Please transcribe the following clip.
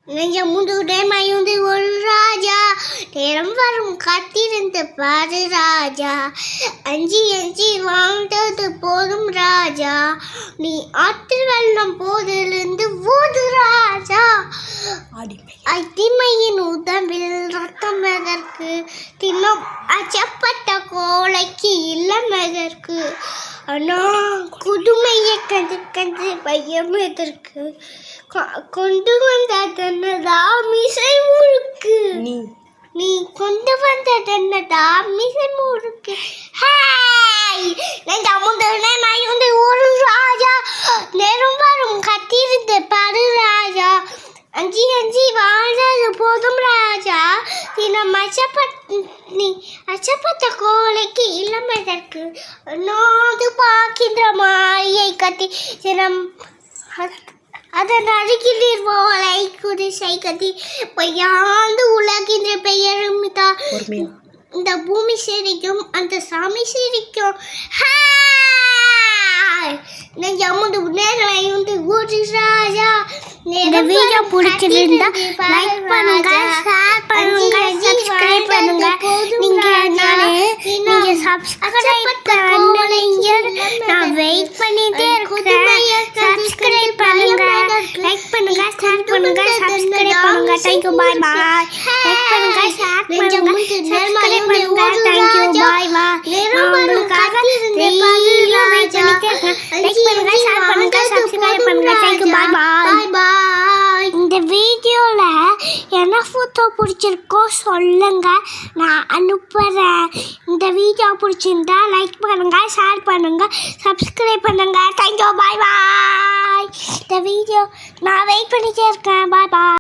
நெஞ்சமுண்டுடை மயுந்து ஒரு ராஜா, நேரம் வரும் காத்திருந்து பாரு ராஜா. அஞ்சி அஞ்சி வாழ்ந்தது போதும் ராஜா, நீ ஆற்றில் வெள்ளம் போதிலிருந்து ஓது ராஜா. அடிமையின் உதவில் ரத்தம் எதற்கு, தினம் அச்சப்பட்ட கோழைக்கு இல்லம் எதற்கு, ஆனா குடுமையை கண்டு கண்டு பையம் எதற்கு, கொண்டு வந்த தன்னதா மிசை முறுக்கு, நீ கொண்டு வந்த தன்னதா மிசை முறுக்கு. நெஞ்சமுண்டு ஒரு ராஜா, நேரம் வரும் கத்திருந்து பாரு ராஜா. அஞ்சி அஞ்சி வாழ்ந்தது போதும் ராஜா, தினம் அச்சப்பட்ட கோழைக்கு இளம் எதற்கு, நாது பார்க்கின்ற மாயை கத்தி தினம் அதன் அருகில் ஓலை குடிசை கத்தி பொய்யாந்து உலகின்ற பெயரும் இந்த பூமி சிரிக்கும், அந்த சாமி சிரிக்கும். நெஞ்சமுண்டு நேரமுண்டு ஒரு ராஜா. இந்த வீடியோ பிடிச்சிருந்தா லைக் பண்ணுங்க, ஷேர் பண்ணுங்க, சப்ஸ்கிரைப் பண்ணுங்க. நீங்க சப்ஸ்கிரைப் பண்ணுங்க, நான் வெயிட் பண்ணிட்டே இருக்கேன். சப்ஸ்கிரைப் பண்ணுங்க, லைக் பண்ணுங்க, ஷேர் பண்ணுங்க, சப்ஸ்கிரைப் பண்ணுங்க. Thank you, bye bye. Like பண்ணுங்க, ஷேர் பண்ணுங்க, சப்ஸ்கிரைப் பண்ணுங்க. Thank you, bye bye. உங்களுக்காக டெய்லியும் வெயிட் பண்ணிட்டே இருக்கேன். லைக் பண்ணுங்க, ஷேர் பண்ணுங்க, சப்ஸ்கிரைப் பண்ணுங்க. Thank you, bye bye. இந்த வீடியோவில் என்ன ஃபோட்டோ பிடிச்சிருக்கோ சொல்லுங்க, நான் அனுப்புகிறேன். இந்த வீடியோ பிடிச்சிருந்தா லைக் பண்ணுங்க, ஷேர் பண்ணுங்க, சப்ஸ்கிரைப் பண்ணுங்க. தேங்க்யூ, பாய் பாய். இந்த வீடியோ நான் வெயிட் பண்ணிட்டே இருக்கேன். பாய் பாய்.